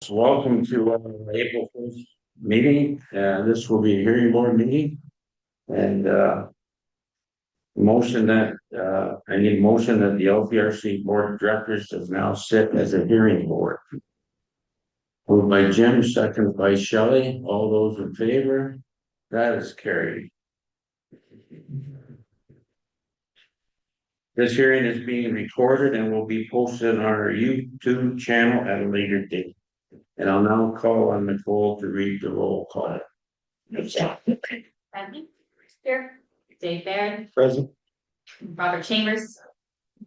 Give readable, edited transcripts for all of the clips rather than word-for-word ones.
So welcome to our April 1st meeting. This will be a hearing board meeting. And motion that I need a motion that the LPRC board of directors does now sit as a hearing board. Moved by Jim, second by Shelley. All those in favor? That is carried. This hearing is being recorded and will be posted on our YouTube channel at a later date. And I'll now call on Nicole to read the roll call. Here. Dave Baird. Present. Robert Chambers.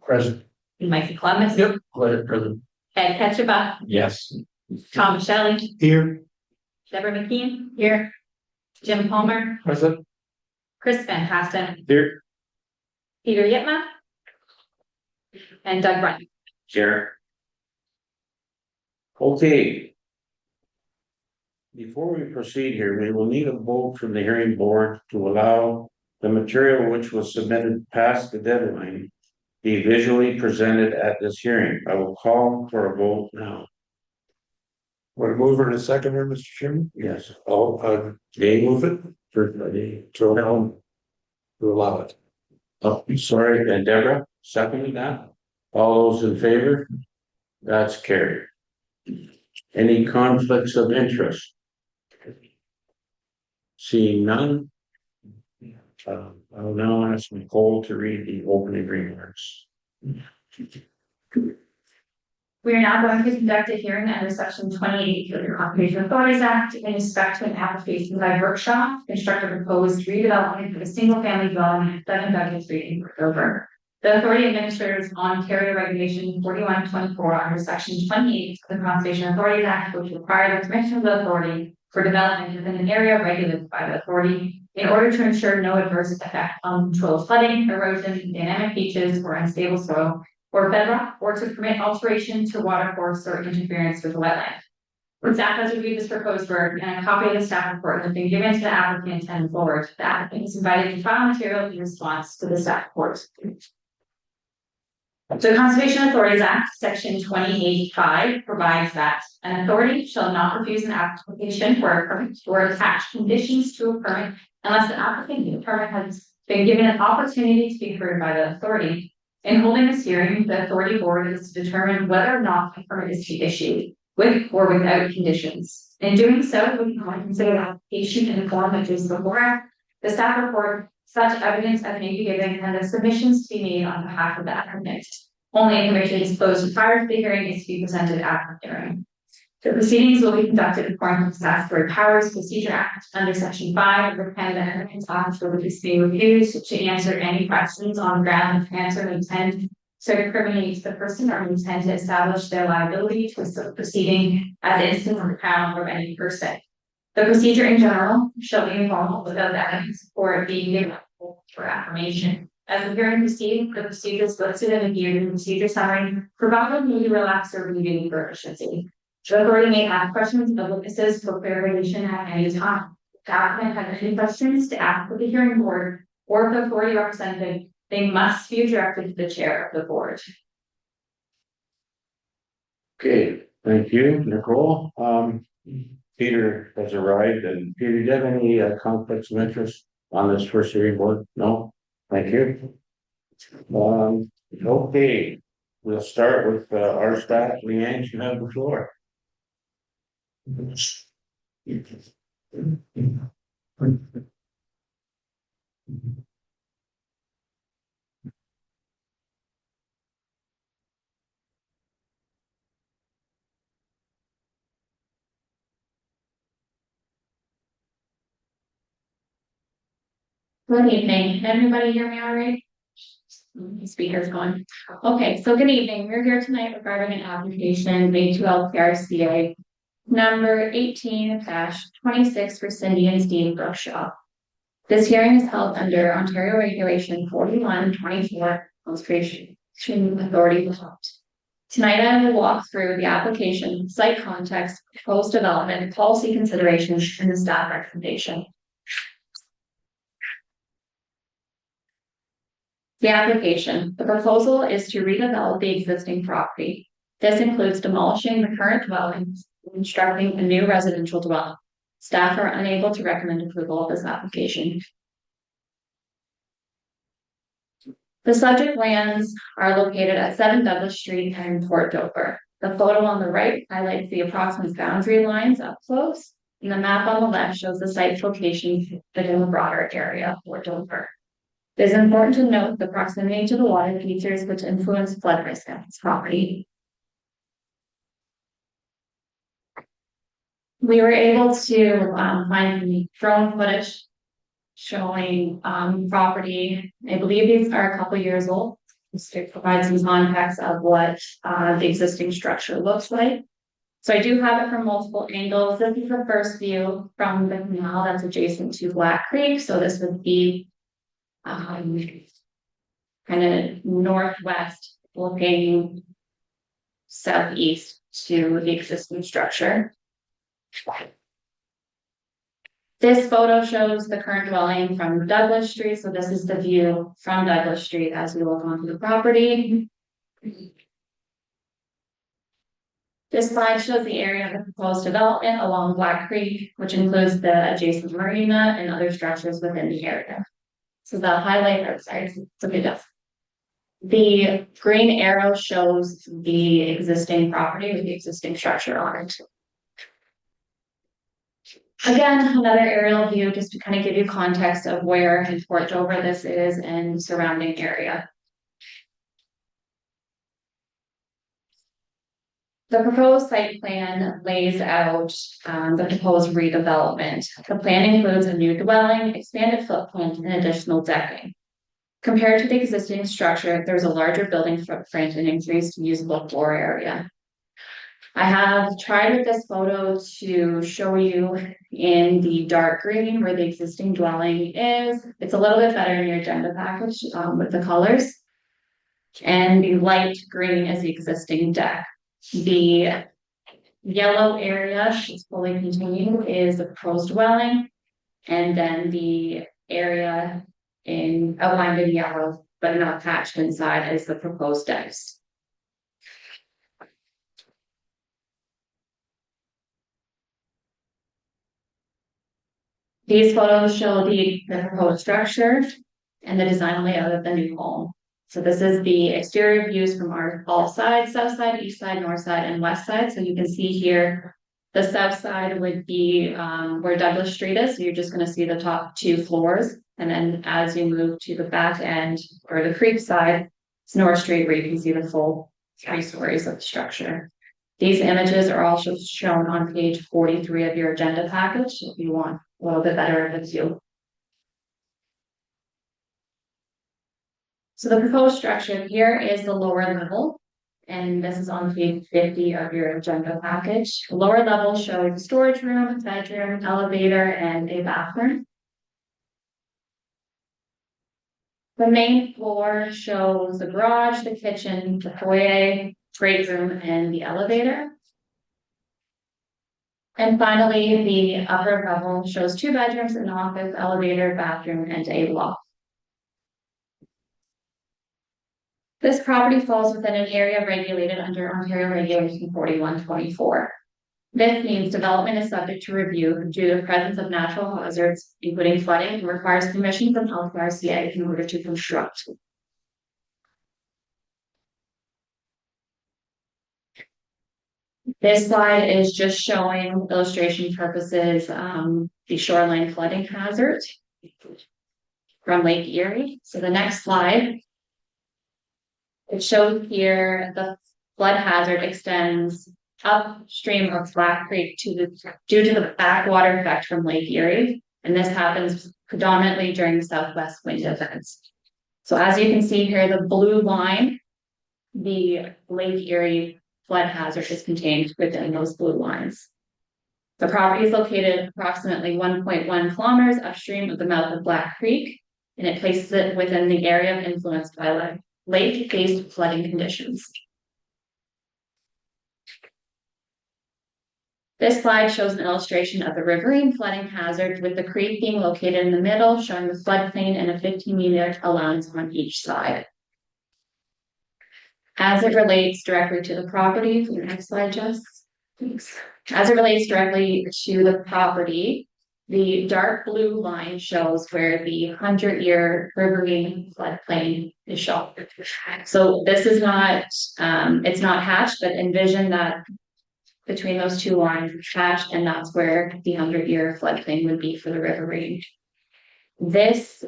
Present. Mikey Clemens. Yep. Present. Ed Ketchaba. Yes. Tom Shelley. Here. Deborah McKean. Here. Jim Palmer. Present. Chris Van Hasten. Here. Peter Yitma. And Doug Ryan. Here. Okay. Before we proceed here, we will need a vote from the hearing board to allow the material which was submitted past the deadline be visually presented at this hearing. I will call for a vote now. Want to move it in a second here, Mr. Chairman? Yes. Dave, move it To allow it. Oh, sorry, and Deborah, seconded that. All those in favor? That's carried. Any conflicts of interest? Seeing none. I'll now ask Nicole to read the opening remarks. We are now going to conduct a hearing under section 28 of the Conservation Authorities Act in respect to an application by LPRCA to construct a proposed redevelopment of a single family dwelling at 7 Douglas Street in October. The authority administers Ontario Regulation 4124 under section 28 of the Conservation Authorities Act, which requires the permission of the authority for development within an area regulated by the authority in order to ensure no adverse effect on control of flooding, erosion, dynamic beaches, or unstable soil, or bedrock, or to permit alteration to watercourse or interference with the wetland. The staff has reviewed this proposed work, and a copy of the staff report has been given to the applicant and forward. The applicant is invited to file material in response to the staff report. The Conservation Authorities Act, section 28(5) provides that an authority shall not refuse an application for a permit or attach conditions to a permit unless the applicant or permit has been given an opportunity to be heard by the authority. In holding this hearing, the authority board is to determine whether or not a permit is to be issued, with or without conditions. In doing so, we can consider the application in the form which is before the staff report, such evidence as may be given, and the submissions to be made on behalf of the applicant. Only information disclosed prior to the hearing is to be presented at the hearing. The proceedings will be conducted according to the Statutory Powers Procedure Act under Section 5 of the Canada Evidence Act, for which is being reviewed to answer any questions on the ground of answer of intent to incriminate the person or intend to establish their liability to a proceeding as instance of the crown or of any person. The procedure in general shall be involved without evidence or being given for affirmation. As the hearing proceeds, the procedures listed in the procedure summary provided may be relaxed or reviewed for efficiency. The authority may ask questions of witnesses for clarification at any time. If the applicant has any questions to ask of the hearing board or the authority representative, they must be directed to the chair of the board. Okay, thank you, Nicole. Peter has arrived, and Peter, do you have any conflicts of interest on this first hearing board? No? Thank you. Okay, we'll start with our staff. Leanne, you have the floor. Good evening. Can everybody hear me all right? Speaker's going. Okay, so good evening. We're here tonight regarding an application made to LPRCA number 18-26 for Cindy and Steve Brookshaw. This hearing is held under Ontario Regulation 4124 Conservation Authority. Tonight I will walk through the application, site context, proposed development, policy considerations, and the staff recommendation. The application. The proposal is to redevelop the existing property. This includes demolishing the current dwellings, constructing a new residential dwelling. Staff are unable to recommend approval of this application. The subject lands are located at 7 Douglas Street and Port Dover. The photo on the right highlights the approximate boundary lines up close, and the map on the left shows the site's location within the broader area of Port Dover. It is important to note the proximity to the water features which influence flood risk at this property. We were able to find drone footage showing property. I believe these are a couple years old. Just to provide some context of what the existing structure looks like. So I do have it from multiple angles. This is the first view from the canal that's adjacent to Black Creek. So this would be kind of northwest looking southeast to the existing structure. This photo shows the current dwelling from Douglas Street. So this is the view from Douglas Street as we look onto the property. This slide shows the area of the proposed development along Black Creek, which includes the adjacent marina and other structures within the area. So the highlight, or sorry, it's okay, yes. The green arrow shows the existing property with the existing structure on it. Again, another aerial view just to kind of give you context of where in Port Dover this is and surrounding area. The proposed site plan lays out the proposed redevelopment. The plan includes a new dwelling, expanded footprint, and additional decking. Compared to the existing structure, there's a larger building footprint and increased usable floor area. I have tried with this photo to show you in the dark green where the existing dwelling is. It's a little bit better in your agenda package with the colors. And the light green is the existing deck. The yellow area is fully contained is the proposed dwelling. And then the area outlined in yellow but not patched inside is the proposed decks. These photos show the proposed structure and the design layout of the new home. So this is the exterior views from all sides, south side, east side, north side, and west side. So you can see here, the south side would be where Douglas Street is. So you're just going to see the top 2 floors. And then as you move to the back end or the creek side, it's North Street where you can see the full 3 stories of the structure. These images are also shown on page 43 of your agenda package if you want a little bit better of a view. So the proposed structure here is the lower level, and this is on page 50 of your agenda package. The lower level shows a storage room, bedroom, elevator, and a bathroom. The main floor shows the garage, the kitchen, the foyer, great room, and the elevator. And finally, the upper level shows 2 bedrooms, an office, elevator, bathroom, and a loft. This property falls within an area regulated under Ontario Regulation 4124. This means development is subject to review due to the presence of natural hazards, including flooding, and requires permission from LPRCA in order to construct. This slide is just showing illustration purposes the shoreline flooding hazard from Lake Erie. So the next slide, it shows here the flood hazard extends upstream of Black Creek due to the backwater effect from Lake Erie. And this happens predominantly during the southwest wind events. So as you can see here, the blue line, the Lake Erie flood hazard is contained within those blue lines. The property is located approximately 1.1 kilometers upstream of the mouth of Black Creek, and it places it within the area influenced by lake-based flooding conditions. This slide shows an illustration of the riverine flooding hazard with the creek being located in the middle, showing the floodplain and a 15-meter allowance on each side. As it relates directly to the property, the next slide, Jess. As it relates directly to the property, the dark blue line shows where the 100-year riverine floodplain is shown. So this is not, it's not hatched, but envision that between those two lines it's hatched, and that's where the 100-year floodplain would be for the riverine. This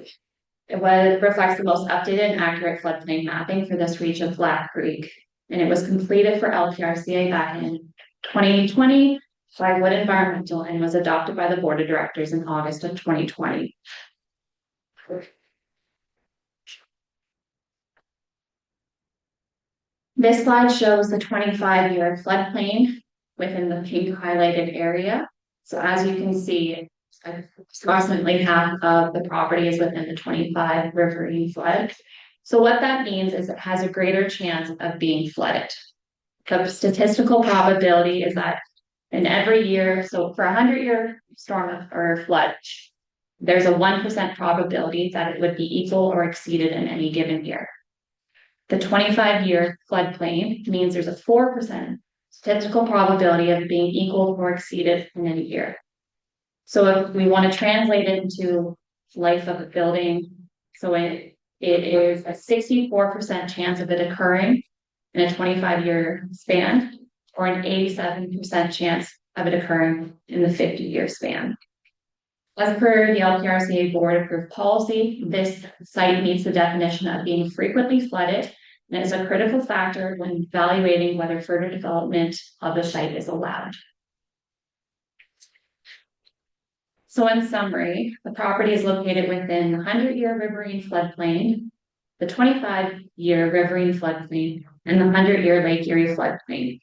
reflects the most updated and accurate floodplain mapping for this reach of Black Creek, and it was completed for LPRCA back in 2020 by Wood Environmental and was adopted by the board of directors in August of 2020. This slide shows the 25-year floodplain within the pink highlighted area. So as you can see, approximately half of the property is within the 25 riverine flood. So what that means is it has a greater chance of being flooded. The statistical probability is that in every year, so for a 100-year storm or flood, there's a 1% probability that it would be equal or exceeded in any given year. The 25-year floodplain means there's a 4% statistical probability of being equal or exceeded in any year. So if we want to translate it into life of a building, so it is a 64% chance of it occurring in a 25-year span, or an 87% chance of it occurring in the 50-year span. As per the LPRCA board approved policy, this site meets the definition of being frequently flooded and is a critical factor when evaluating whether further development of the site is allowed. So in summary, the property is located within the 100-year riverine floodplain, the 25-year riverine floodplain, and the 100-year Lake Erie floodplain.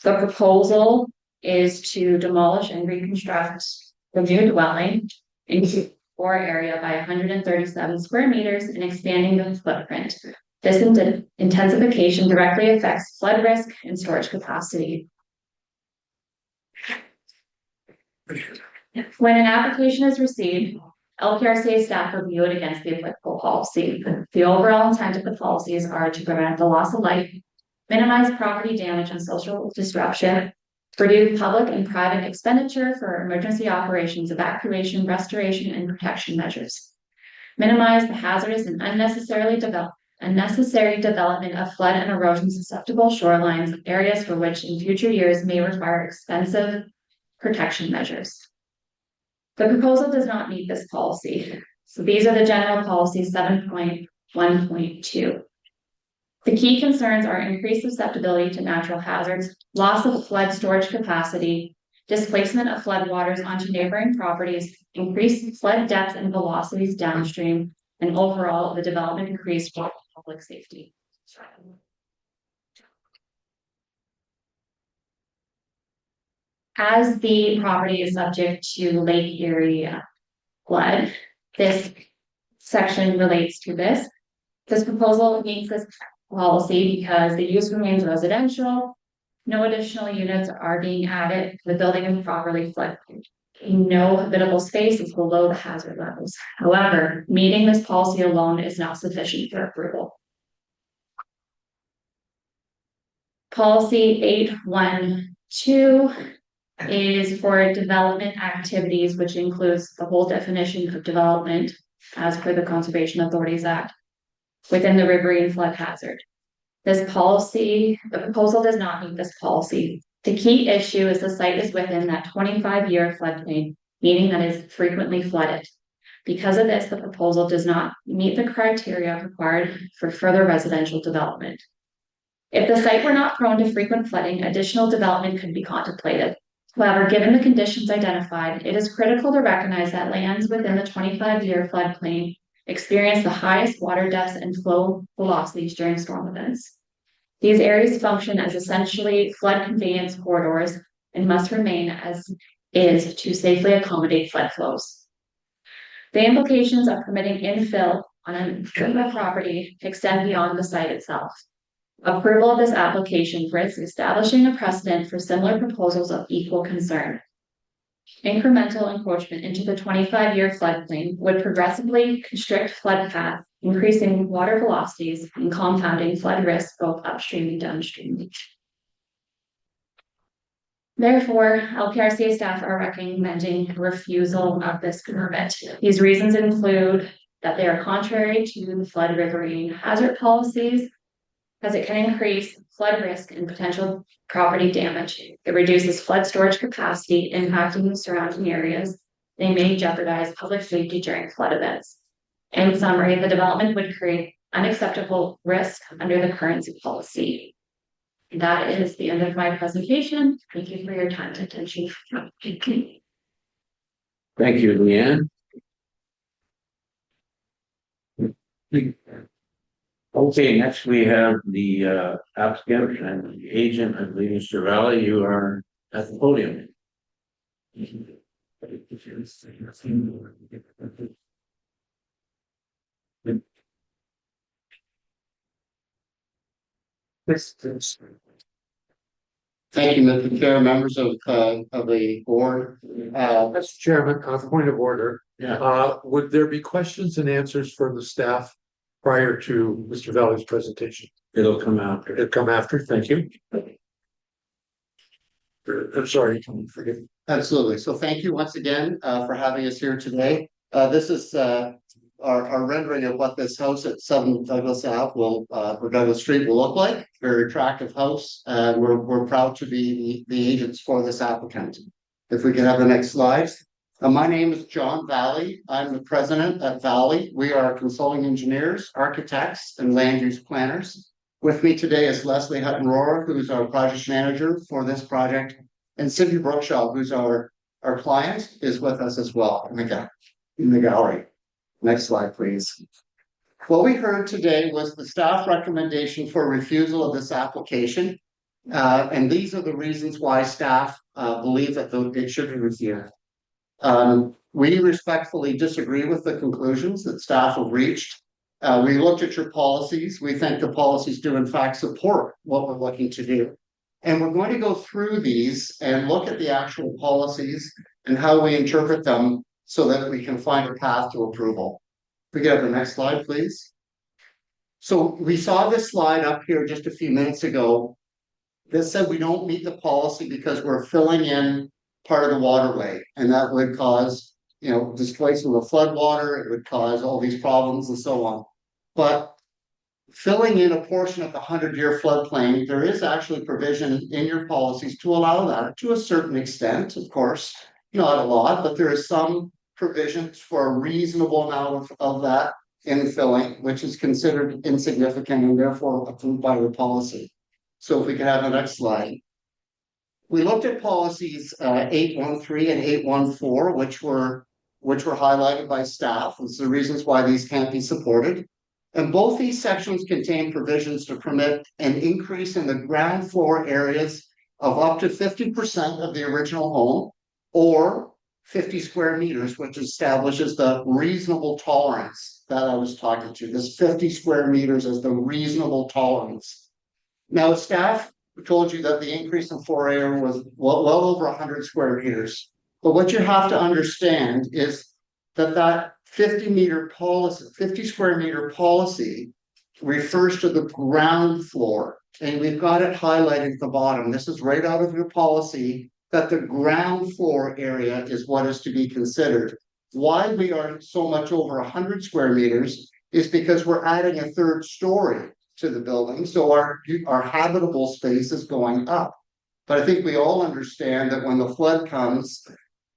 The proposal is to demolish and reconstruct the new dwelling into core area by 137 square meters and expanding the footprint. This intensification directly affects flood risk and storage capacity. When an application is received, LPRCA staff review it against the applicable policy. The overall intent of the policies are to prevent the loss of life, minimize property damage and social disruption, reduce public and private expenditure for emergency operations, evacuation, restoration, and protection measures, minimize the hazardous and unnecessary development of flood and erosion susceptible shorelines, areas for which in future years may require expensive protection measures. The proposal does not meet this policy. So these are the general policies 7.1.2. The key concerns are increased susceptibility to natural hazards, loss of flood storage capacity, displacement of floodwaters onto neighboring properties, increased flood depth and velocities downstream, and overall the development increased public safety. As the property is subject to Lake Erie flood, this section relates to this. This proposal meets this policy because the use remains residential. No additional units are being added. The building is properly flooded. No habitable space is below the hazard levels. However, meeting this policy alone is not sufficient for approval. Policy 8.1.2 is for development activities, which includes the whole definition of development as per the Conservation Authorities Act within the riverine flood hazard. This policy, the proposal does not meet this policy. The key issue is the site is within that 25-year floodplain, meaning that it is frequently flooded. Because of this, the proposal does not meet the criteria required for further residential development. If the site were not prone to frequent flooding, additional development could be contemplated. However, given the conditions identified, it is critical to recognize that lands within the 25-year floodplain experience the highest water depths and flow velocities during storm events. These areas function as essentially flood conveyance corridors and must remain as is to safely accommodate flood flows. The implications of permitting infill on a property extend beyond the site itself. Approval of this application risks establishing a precedent for similar proposals of equal concern. Incremental encroachment into the 25-year floodplain would progressively constrict flood paths, increasing water velocities and compounding flood risk both upstream and downstream. Therefore, LPRCA staff are recommending refusal of this permit. These reasons include that they are contrary to the flood riverine hazard policies, as it can increase flood risk and potential property damage. It reduces flood storage capacity, impacting the surrounding areas. They may jeopardize public safety during flood events. In summary, the development would create unacceptable risk under the current policy. That is the end of my presentation. Thank you for your time and attention. Thank you, Leanne. Okay, next we have the applicant and the agent, I believe, Mr. Valley, you are at the podium. Thank you, Mr. Chair, members of the board. Mr. Chairman, point of order. Yeah. Would there be questions and answers from the staff prior to Mr. Valley's presentation? It'll come after. It'll come after, thank you. I'm sorry, forgive me. Absolutely. So thank you once again for having us here today. This is our rendering of what this house at 7 Douglas Ave will, or Douglas Street will look like. Very attractive house. We're proud to be the agents for this applicant. If we can have the next slide. My name is John Valley. I'm the president at Valley. We are consulting engineers, architects, and land use planners. With me today is Leslie Hutton-Rohrer, who's our project manager for this project, and Cindy Brookshaw, who's our client, is with us as well in the gallery. Next slide, please. What we heard today was the staff recommendation for refusal of this application. And these are the reasons why staff believe that it should be refused. We respectfully disagree with the conclusions that staff have reached. We looked at your policies. We think the policies do in fact support what we're looking to do. And we're going to go through these and look at the actual policies and how we interpret them so that we can find a path to approval. If we get the next slide, please. So we saw this slide up here just a few minutes ago. This said we don't meet the policy because we're filling in part of the waterway, and that would cause, displacement of flood water. It would cause all these problems and so on. But filling in a portion of the 100-year floodplain, there is actually provision in your policies to allow that to a certain extent, of course, not a lot, but there is some provisions for a reasonable amount of that infilling, which is considered insignificant and therefore approved by your policy. So if we can have the next slide. We looked at policies 813 and 814, which were highlighted by staff. Those are the reasons why these can't be supported. And both these sections contain provisions to permit an increase in the ground floor areas of up to 50% of the original home, or 50 square meters, which establishes the reasonable tolerance that I was talking to. This 50 square meters is the reasonable tolerance. Now, staff told you that the increase in floor area was well over 100 square meters. But what you have to understand is that 50 square meter policy refers to the ground floor. And we've got it highlighted at the bottom. This is right out of your policy, that the ground floor area is what is to be considered. Why we are so much over 100 square meters is because we're adding a third story to the building. So our habitable space is going up. But I think we all understand that when the flood comes,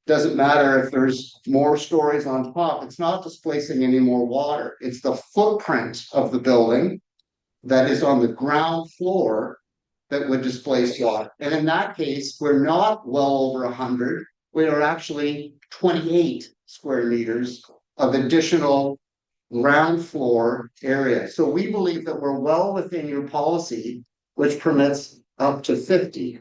doesn't matter if there's more stories on top, it's not displacing any more water. It's the footprint of the building that is on the ground floor that would displace water. And in that case, we're not well over 100. We are actually 28 square meters of additional ground floor area. So we believe that we're well within your policy, which permits up to 50.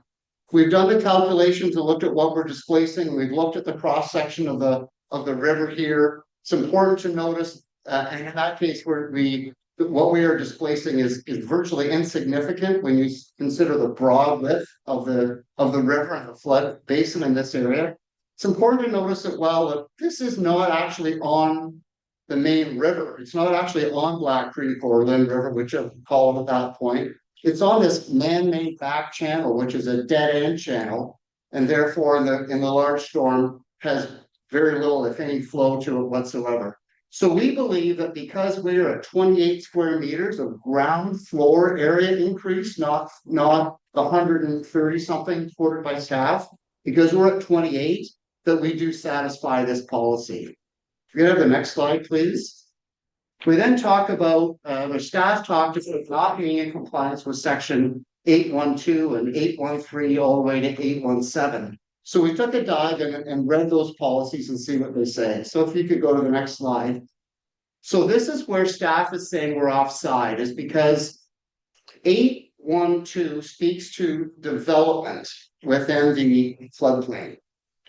We've done the calculations and looked at what we're displacing. We've looked at the cross section of the river here. It's important to notice, and in that case, what we are displacing is virtually insignificant when you consider the broad width of the river and the flood basin in this area. It's important to notice that while this is not actually on the main river, it's not actually on Black Creek or Lynn River, whichever you call it at that point. It's on this man-made back channel, which is a dead-end channel. and therefore in the large storm has very little, if any, flow to it whatsoever. So we believe that because we are at 28 square meters of ground floor area increase, not the 130 something quoted by staff, because we're at 28, that we do satisfy this policy. Can you have the next slide, please? We then talk about, the staff talked about not being in compliance with section 812 and 813 all the way to 817. So we took a dive and read those policies and see what they say. So if you could go to the next slide. So this is where staff is saying we're offside, is because 812 speaks to development within the floodplain.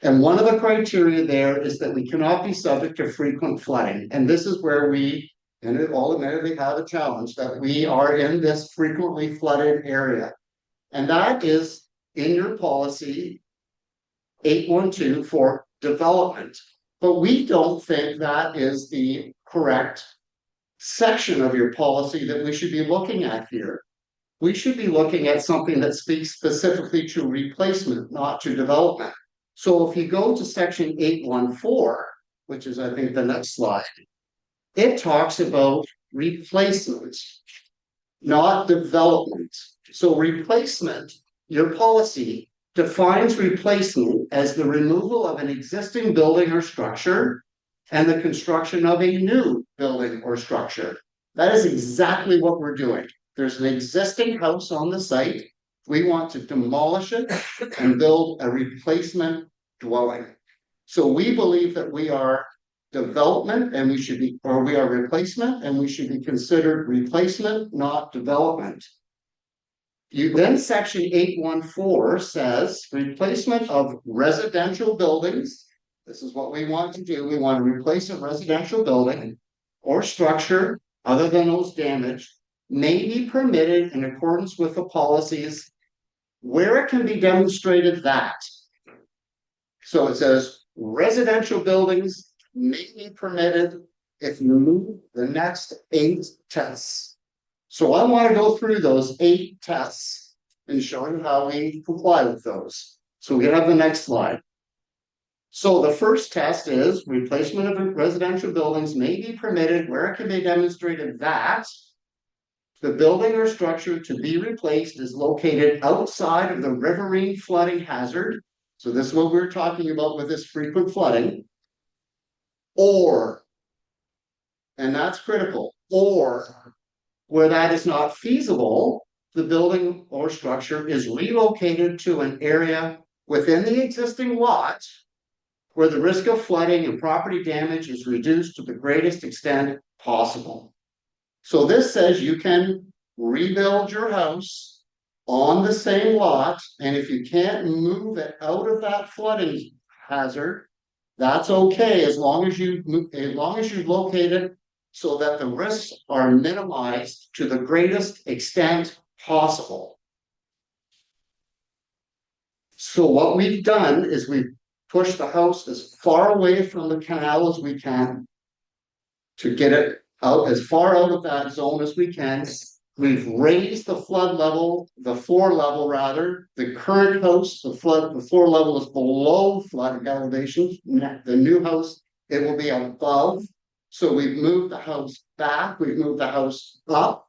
And one of the criteria there is that we cannot be subject to frequent flooding. And this is where we, and all admittedly, have a challenge, that we are in this frequently flooded area. And that is in your policy 812 for development. But we don't think that is the correct section of your policy that we should be looking at here. We should be looking at something that speaks specifically to replacement, not to development. So if you go to section 814, which is, I think, the next slide, it talks about replacement, not development. So replacement, your policy defines replacement as the removal of an existing building or structure and the construction of a new building or structure. That is exactly what we're doing. There's an existing house on the site. We want to demolish it and build a replacement dwelling. So we believe that we are development and we should be, or we are replacement and we should be considered replacement, not development. You then section 814 says replacement of residential buildings. This is what we want to do. We want to replace a residential building or structure other than those damaged may be permitted in accordance with the policies where it can be demonstrated that. So it says residential buildings may be permitted if you move the next 8 tests. So I want to go through those 8 tests and show you how we comply with those. So we have the next slide. So the first test is replacement of residential buildings may be permitted where it can be demonstrated that the building or structure to be replaced is located outside of the riverine flooding hazard. So this is what we're talking about with this frequent flooding. Or, and that's critical, or where that is not feasible, the building or structure is relocated to an area within the existing lot where the risk of flooding and property damage is reduced to the greatest extent possible. So this says you can rebuild your house on the same lot, and if you can't move it out of that flooding hazard, that's okay as long as you locate it so that the risks are minimized to the greatest extent possible. So what we've done is we've pushed the house as far away from the canal as we can to get it out as far out of that zone as we can. We've raised the flood level, the floor level rather. The current house, the floor level is below flood elevation. The new house, it will be above. So we've moved the house back, we've moved the house up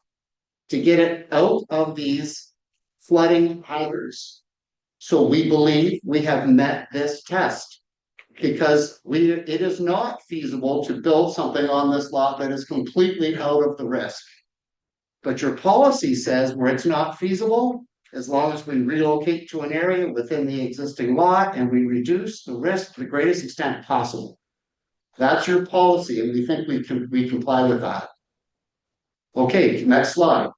to get it out of these flooding hazards. So we believe we have met this test because it is not feasible to build something on this lot that is completely out of the risk. But your policy says where it's not feasible, as long as we relocate to an area within the existing lot and we reduce the risk to the greatest extent possible. That's your policy, and we think we comply with that. Okay, next slide.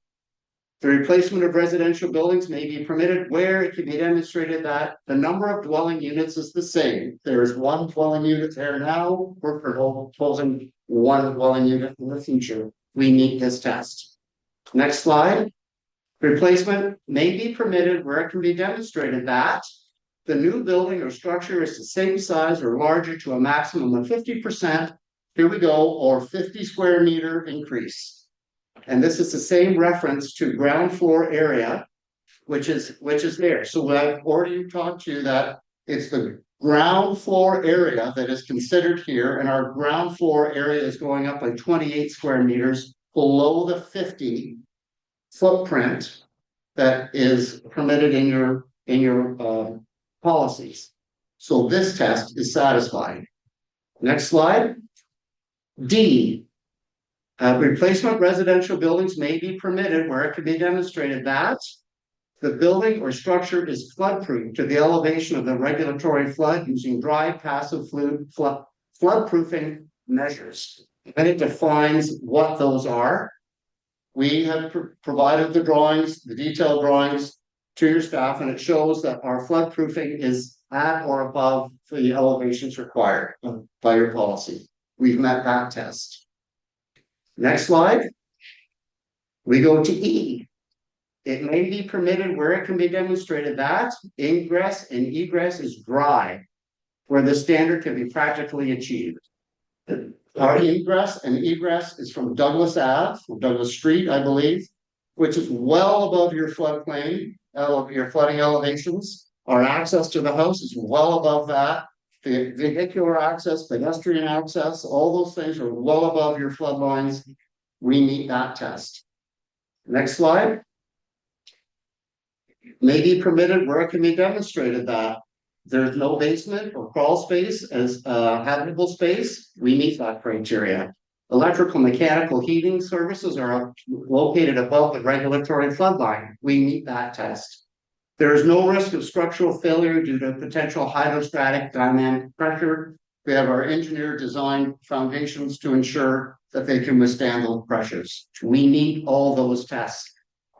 The replacement of residential buildings may be permitted where it can be demonstrated that the number of dwelling units is the same. There is 1 dwelling unit there now. We're proposing 1 dwelling unit in the future. We meet this test. Next slide. Replacement may be permitted where it can be demonstrated that the new building or structure is the same size or larger to a maximum of 50%. Here we go, or 50 square meter increase. And this is the same reference to ground floor area, which is there. So I've already talked to you that It's the ground floor area that is considered here, and our ground floor area is going up by 28 square meters below the 50 footprint that is permitted in your policies. So this test is satisfied. Next slide. D. Replacement residential buildings may be permitted where it can be demonstrated that the building or structure is floodproof to the elevation of the regulatory flood using dry passive floodproofing measures. And it defines what those are. We have provided the drawings, the detailed drawings to your staff, and it shows that our floodproofing is at or above the elevations required by your policy. We've met that test. Next slide. We go to E. It may be permitted where it can be demonstrated that ingress and egress is dry, where the standard can be practically achieved. Our ingress and egress is from Douglas Ave, from Douglas Street, I believe, which is well above your floodplain, your flooding elevations. Our access to the house is well above that. The vehicular access, pedestrian access, all those things are well above your flood lines. We meet that test. Next slide. May be permitted where it can be demonstrated that there's no basement or crawl space as habitable space. We meet that criteria. Electrical, mechanical heating services are located above the regulatory flood line. We meet that test. There is no risk of structural failure due to potential hydrostatic dynamic pressure. We have our engineer designed foundations to ensure that they can withstand those pressures. We meet all those tests.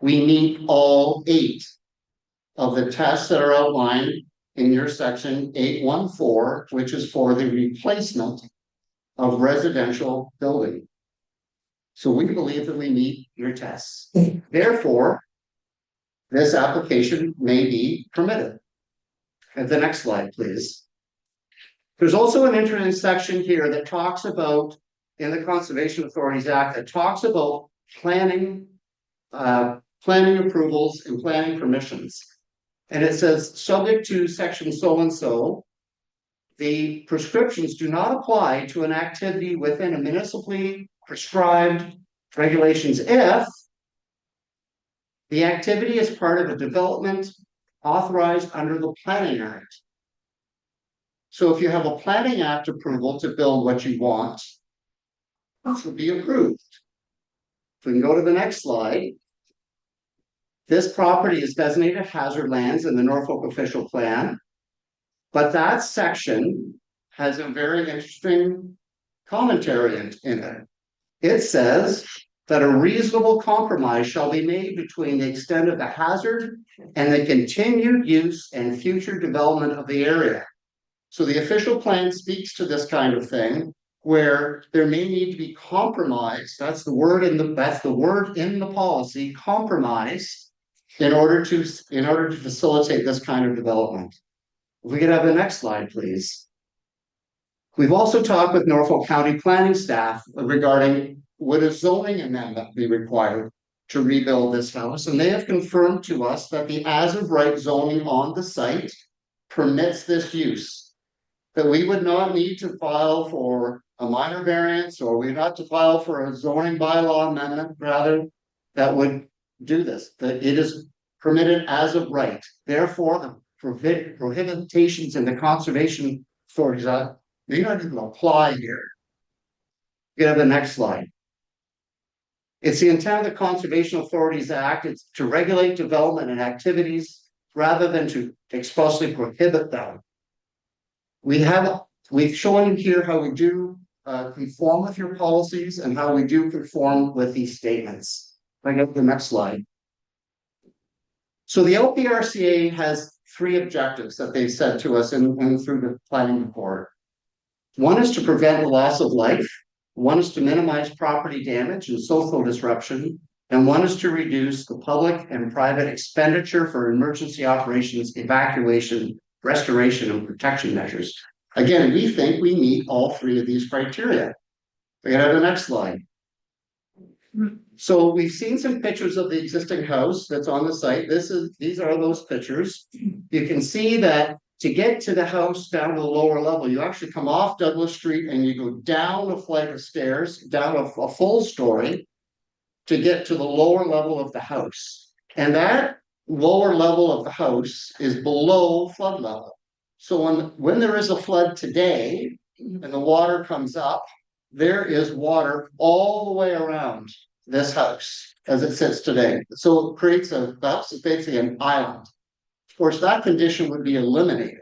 We meet all 8 of the tests that are outlined in your section 814, which is for the replacement of residential building. So we believe that we meet your tests. Therefore, this application may be permitted. And the next slide, please. There's also an interesting section here that talks about, in the Conservation Authorities Act, that talks about planning approvals and planning permissions. And it says, subject to section so-and-so, the prescriptions do not apply to an activity within a municipally prescribed regulations if the activity is part of a development authorized under the Planning Act. So if you have a Planning Act approval to build what you want, it will be approved. If we can go to the next slide. This property is designated hazard lands in the Norfolk official plan, but that section has a very interesting commentary in it. It says that a reasonable compromise shall be made between the extent of the hazard and the continued use and future development of the area. So the official plan speaks to this kind of thing, where there may need to be compromise. That's the word in the policy, compromise, in order to facilitate this kind of development. If we could have the next slide, please. We've also talked with Norfolk County planning staff regarding would a zoning amendment be required to rebuild this house, and they have confirmed to us that the as of right zoning on the site permits this use. That we would not need to file for a minor variance, or we would not to file for a zoning bylaw amendment, rather, that would do this. That it is permitted as of right. Therefore, the prohibitions in the conservation authorities may not even apply here. You have the next slide. It's the intent of the Conservation Authorities Act. It's to regulate development and activities rather than to expressly prohibit them. We've shown here how we do conform with your policies and how we do conform with these statements. If I go to the next slide. So the LPRCA has 3 objectives that they've said to us and through the planning report. One is to prevent the loss of life. One is to minimize property damage and social disruption. And one is to reduce the public and private expenditure for emergency operations, evacuation, restoration, and protection measures. Again, we think we meet all 3 of these criteria. We can have the next slide. So we've seen some pictures of the existing house that's on the site. These are those pictures. You can see that to get to the house down to the lower level, you actually come off Douglas Street and you go down a flight of stairs, down a full story to get to the lower level of the house. And that lower level of the house is below flood level. So when there is a flood today and the water comes up, there is water all the way around this house as it sits today. So it creates the house is basically an island. Of course, that condition would be eliminated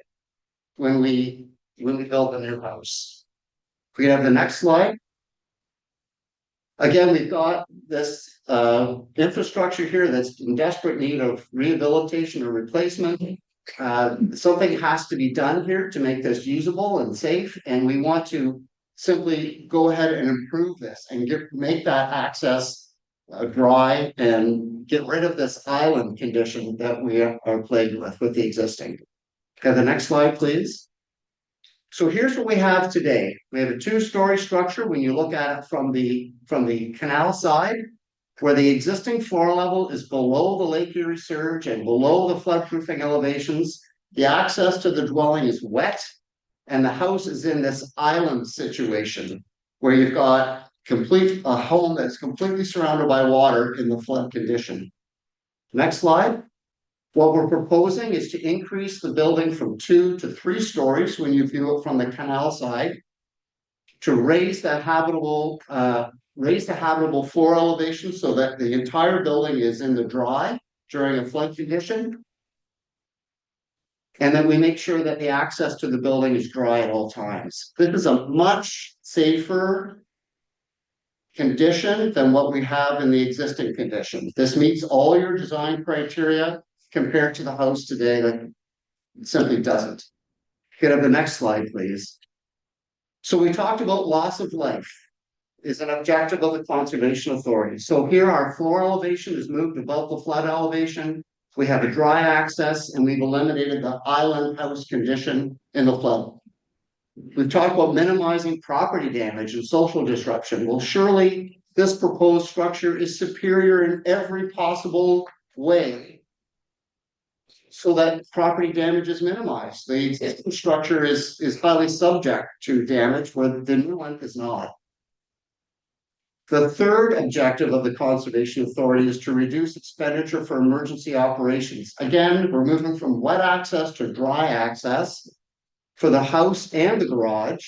when we build a new house. If we have the next slide. Again, we've got this infrastructure here that's in desperate need of rehabilitation or replacement. Something has to be done here to make this usable and safe, and we want to simply go ahead and improve this and make that access dry and get rid of this island condition that we are plagued with the existing. Okay, the next slide, please. So here's what we have today. We have a two-story structure when you look at it from the canal side, where the existing floor level is below the Lake Erie surge and below the floodproofing elevations. The access to the dwelling is wet, and the house is in this island situation where you've got a home that's completely surrounded by water in the flood condition. Next slide. What we're proposing is to increase the building from 2 to 3 stories when you view it from the canal side, to raise the habitable floor elevation so that the entire building is in the dry during a flood condition. And then we make sure that the access to the building is dry at all times. This is a much safer condition than what we have in the existing condition. This meets all your design criteria compared to the house today that simply doesn't. Get up the next slide, please. So we talked about loss of life is an objective of the Conservation Authority. So here our floor elevation is moved above the flood elevation. We have a dry access, and we've eliminated the island house condition in the flood. We've talked about minimizing property damage and social disruption. Well, surely this proposed structure is superior in every possible way so that property damage is minimized. The existing structure is highly subject to damage, where the new one is not. The third objective of the Conservation Authority is to reduce expenditure for emergency operations. Again, we're moving from wet access to dry access for the house and the garage.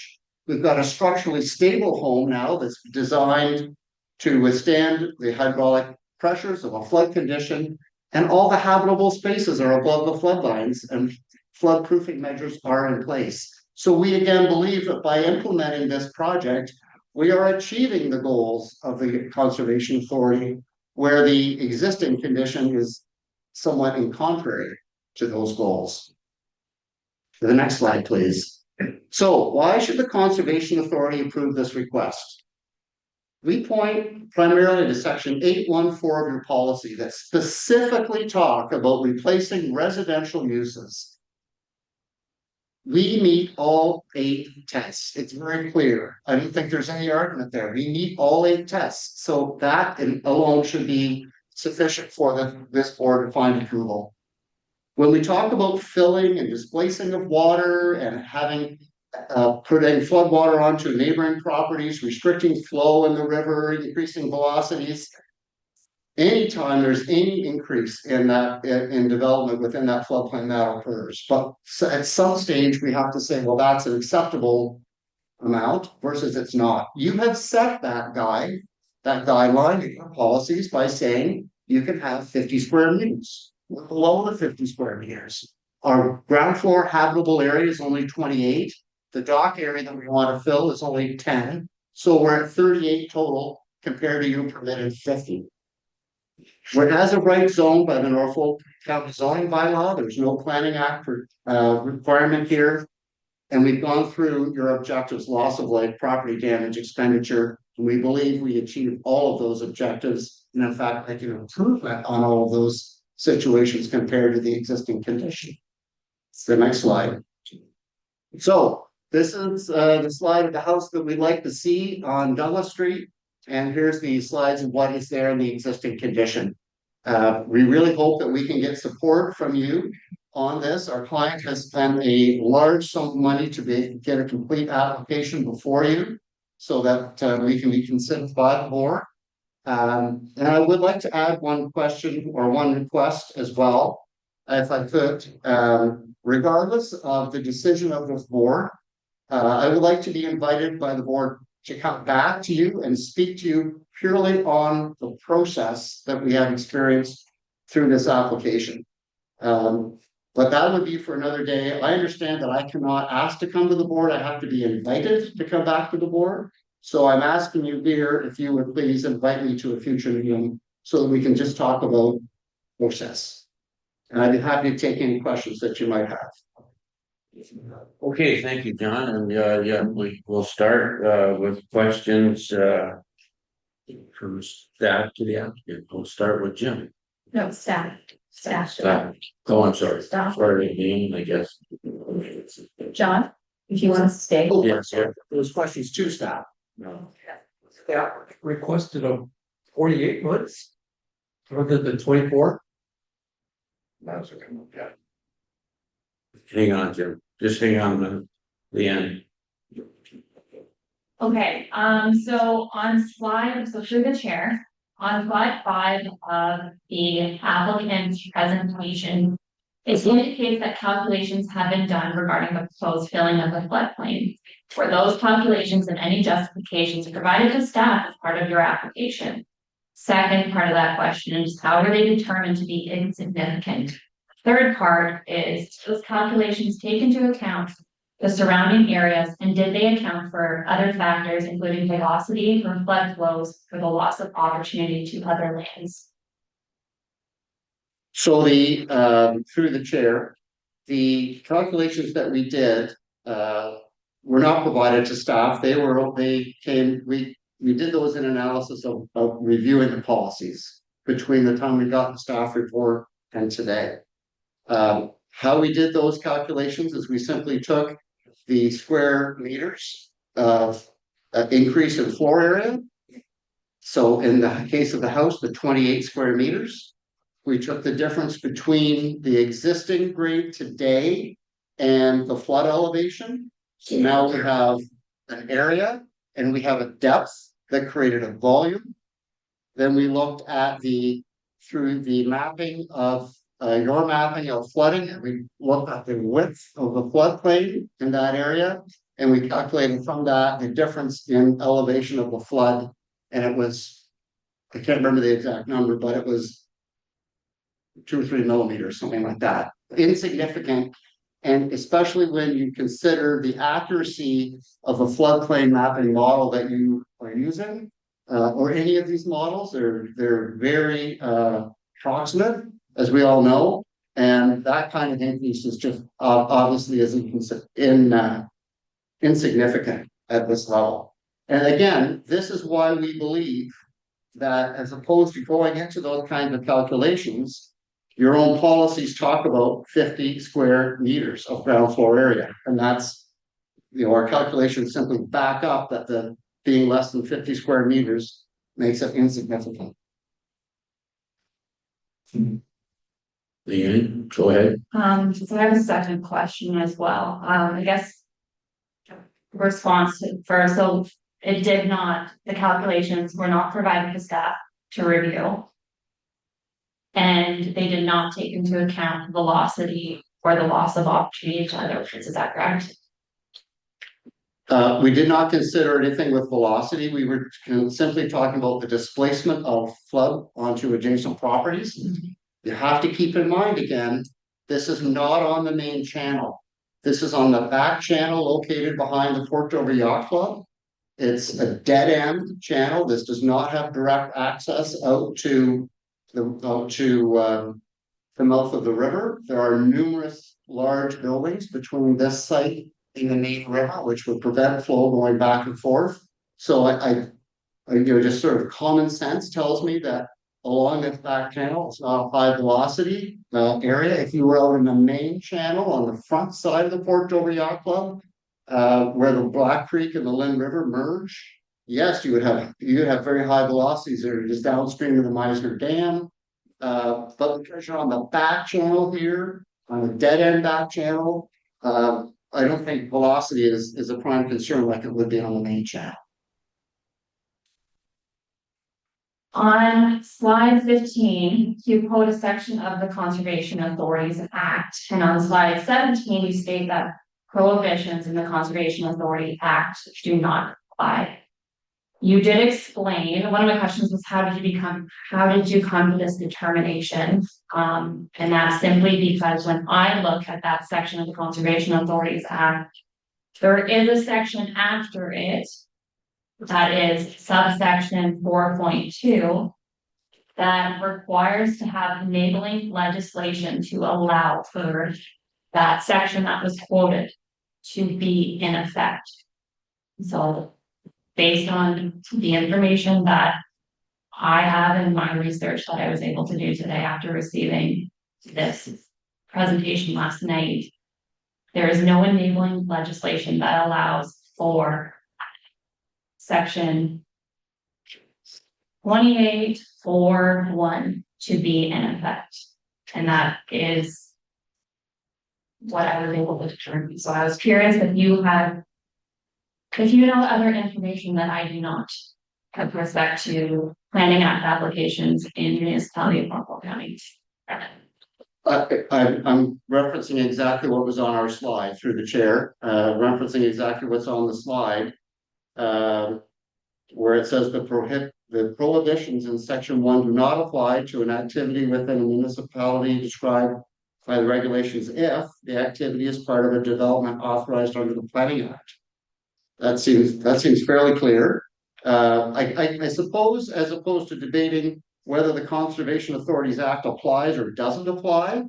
We've got a structurally stable home now that's designed to withstand the hydraulic pressures of a flood condition, and all the habitable spaces are above the flood lines, and flood-proofing measures are in place. So we again believe that by implementing this project, we are achieving the goals of the Conservation Authority, where the existing condition is somewhat in contrary to those goals. The next slide, please. So why should the Conservation Authority approve this request? We point primarily to section 814 of your policy that specifically talk about replacing residential uses. We meet all 8 tests. It's very clear. I don't think there's any argument there. We meet all 8 tests. So that alone should be sufficient for this board to find approval. When we talk about filling and displacing of water and putting flood water onto neighboring properties, restricting flow in the river, increasing velocities, anytime there's any increase in development within that floodplain, that occurs. But at some stage, we have to say, well, that's an acceptable amount versus it's not. You have set that guideline in your policies by saying you can have 50 square meters. We're below the 50 square meters. Our ground floor habitable area is only 28. The dock area that we want to fill is only 10. So we're at 38 total compared to your permitted 50. We're as a right zone by the Norfolk County zoning bylaw. There's no planning act requirement here. And we've gone through your objectives: loss of life, property damage, expenditure. And we believe we achieved all of those objectives. And in fact, I can improve on all of those situations compared to the existing condition. It's the next slide. So this is the slide of the house that we'd like to see on Douglas Street. And here's the slides of what is there in the existing condition. We really hope that we can get support from you on this. Our client has spent a large sum of money to get a complete application before you so that we can be considered by the board. And I would like to add one question or one request as well, if I could. Regardless of the decision of this board, I would like to be invited by the board to come back to you and speak to you purely on the process that we have experienced through this application. But that would be for another day. I understand that I cannot ask to come to the board. I have to be invited to come back to the board. So I'm asking you here if you would please invite me to a future meeting so that we can just talk about process. And I'd be happy to take any questions that you might have. Okay, thank you, John, and yeah, we will start with questions from staff to the applicant. We'll start with Jim. No, staff. Staff. Oh, I'm sorry. Staff. Sorry, Dean, I guess. John, if you want to stay. Yes, sir. Those questions to staff. No. Staff requested a 48 months rather than 24. That's okay. Yeah. Hang on, Jim. Just hang on to the end. Okay, so on slide, so through the chair, on slide 5 of the applicant's presentation, it indicates that calculations have been done regarding the proposed filling of the floodplain. For those calculations and any justifications provided to staff as part of your application. Second part of that question is how are they determined to be insignificant? Third part is those calculations take into account the surrounding areas and did they account for other factors including velocity or flood flows for the loss of opportunity to other lands? So the through the chair, the calculations that we did were not provided to staff. We did those in analysis of reviewing the policies between the time we got the staff report and today. How we did those calculations is we simply took the square meters of increase in floor area. So in the case of the house, the 28 square meters, we took the difference between the existing grade today and the flood elevation. So now we have an area and we have a depth that created a volume. Then we looked at through the mapping of your mapping of flooding, and we looked at the width of the floodplain in that area, and we calculated from that the difference in elevation of the flood, and it was, I can't remember the exact number, but it was 2 or 3 millimeters, something like that. Insignificant, and especially when you consider the accuracy of a floodplain mapping model that you are using, or any of these models, they're very approximate, as we all know, and that kind of increase is just obviously insignificant at this level. And again, this is why we believe that as opposed to going into those kinds of calculations, your own policies talk about 50 square meters of ground floor area, and that's, our calculations simply back up that the being less than 50 square meters makes it insignificant. Leanne, go ahead. So I have a second question as well. I guess response to first, so the calculations were not provided to staff to review. And they did not take into account velocity or the loss of opportunity to other lands, is that correct? We did not consider anything with velocity. We were simply talking about the displacement of flood onto adjacent properties. Mm-hmm. You have to keep in mind again, this is not on the main channel. This is on the back channel located behind the Port Dover Yacht Club. It's a dead end channel. This does not have direct access out to the mouth of the river. There are numerous large buildings between this site and the main river, which would prevent flow going back and forth. So I just sort of common sense tells me that along this back channel, it's not a high velocity area. If you were out in the main channel on the front side of the Port Dover Yacht Club, where the Black Creek and the Lynn River merge, yes, you would have very high velocities there, just downstream of the Meisner Dam. But because you're on the back channel here, On a dead end back channel, I don't think velocity is a prime concern like it would be on the main channel. On slide 15, you quote a section of the Conservation Authorities Act, and on slide 17, you state that prohibitions in the Conservation Authority Act do not apply. You did explain, one of my questions was how did you come to this determination? And that's simply because when I look at that section of the Conservation Authorities Act, there is a section after it that is subsection 4.2 that requires to have enabling legislation to allow for that section that was quoted to be in effect. So based on the information that I have in my research that I was able to do today after receiving this presentation last night, there is no enabling legislation that allows for section 28.4.1 to be in effect. And that is what I was able to determine. So I was curious if you know other information that I do not with respect to planning act applications in municipality of Norfolk County. I'm referencing exactly what was on our slide through the chair, referencing exactly what's on the slide. Where it says the prohibitions in section 1 do not apply to an activity within a municipality described by the regulations if the activity is part of a development authorized under the Planning Act. That seems fairly clear. I suppose, as opposed to debating whether the Conservation Authorities Act applies or doesn't apply,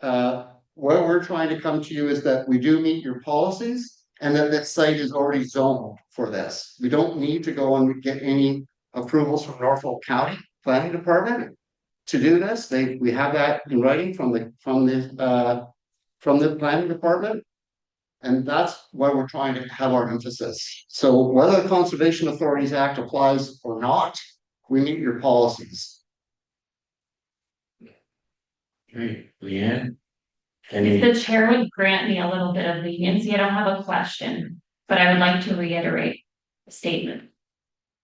what we're trying to come to you is that we do meet your policies and that this site is already zoned for this. We don't need to go and get any approvals from Norfolk County Planning Department to do this. We have that in writing from the planning department. And that's why we're trying to have our emphasis. So whether the Conservation Authorities Act applies or not, we meet your policies. Okay, Leanne? If the chair would grant me a little bit of leniency, I don't have a question, but I would like to reiterate a statement.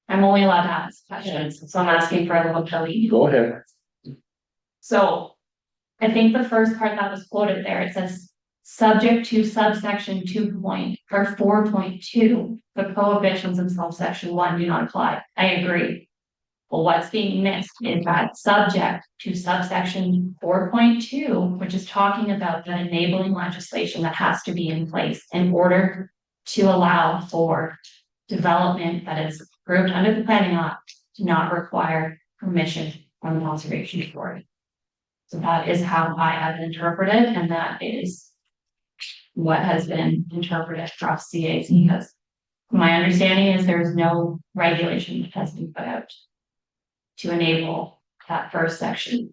I'm only allowed to ask questions, so I'm asking for a little Kelly. Go ahead. So I think the first part that was quoted there, it says subject to subsection 4.2, the prohibitions in subsection 1 do not apply. I agree. Well, what's being missed is that subject to subsection 4.2, which is talking about the enabling legislation that has to be in place in order to allow for development that is approved under the Planning Act to not require permission from the Conservation Authority. So that is how I have interpreted, and that is what has been interpreted across CAs, because my understanding is there's no regulation that has been put out to enable that first section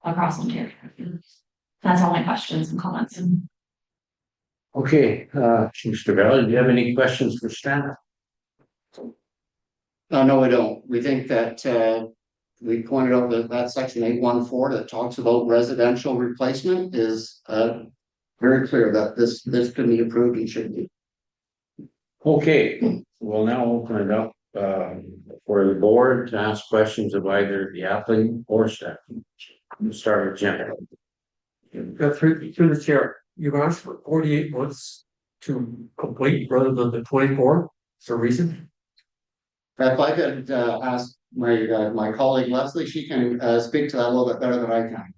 across Ontario. That's all my questions and comments. Okay, Mr. Valley, do you have any questions for staff? No, we don't. We think that we pointed out that section 814 that talks about residential replacement is very clear that this can be approved and should be. Okay, we'll now open it up for the board to ask questions of either the applicant or staff. We'll start with Jim. Through the chair, you've asked for 48 months to complete rather than the 24. Is there a reason? If I could ask my colleague Leslie, she can speak to that a little bit better than I can.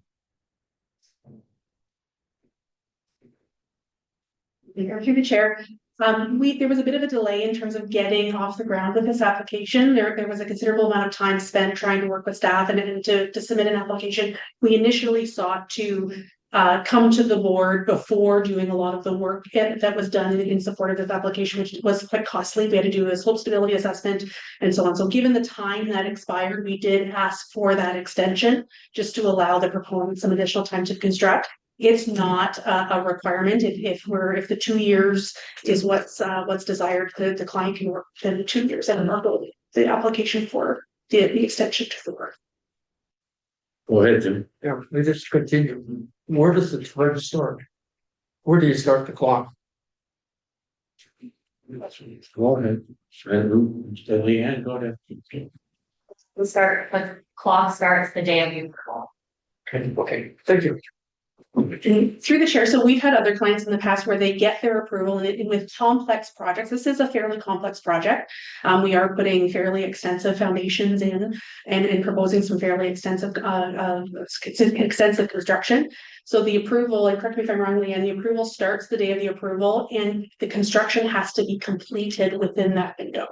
Through the chair, there was a bit of a delay in terms of getting off the ground with this application. There was a considerable amount of time spent trying to work with staff and to submit an application. We initially sought to come to the board before doing a lot of the work that was done in support of this application, which was quite costly. We had to do a slope stability assessment and so on. So given the time that expired, we did ask for that extension just to allow the proponent some additional time to construct. It's not a requirement. If the 2 years is what's desired, the client can work within the 2 years and the application for the extension to the work. Go ahead, Jim. Yeah, we just continue. Where does the time start? Where do you start the clock? Go ahead. And Leanne, go ahead. The clock starts the day of the approval. Okay, thank you. Through the chair, so we've had other clients in the past where they get their approval and with complex projects, this is a fairly complex project. We are putting fairly extensive foundations in and proposing some fairly extensive construction. So the approval, and correct me if I'm wrong, Leanne, the approval starts the day of the approval and the construction has to be completed within that window.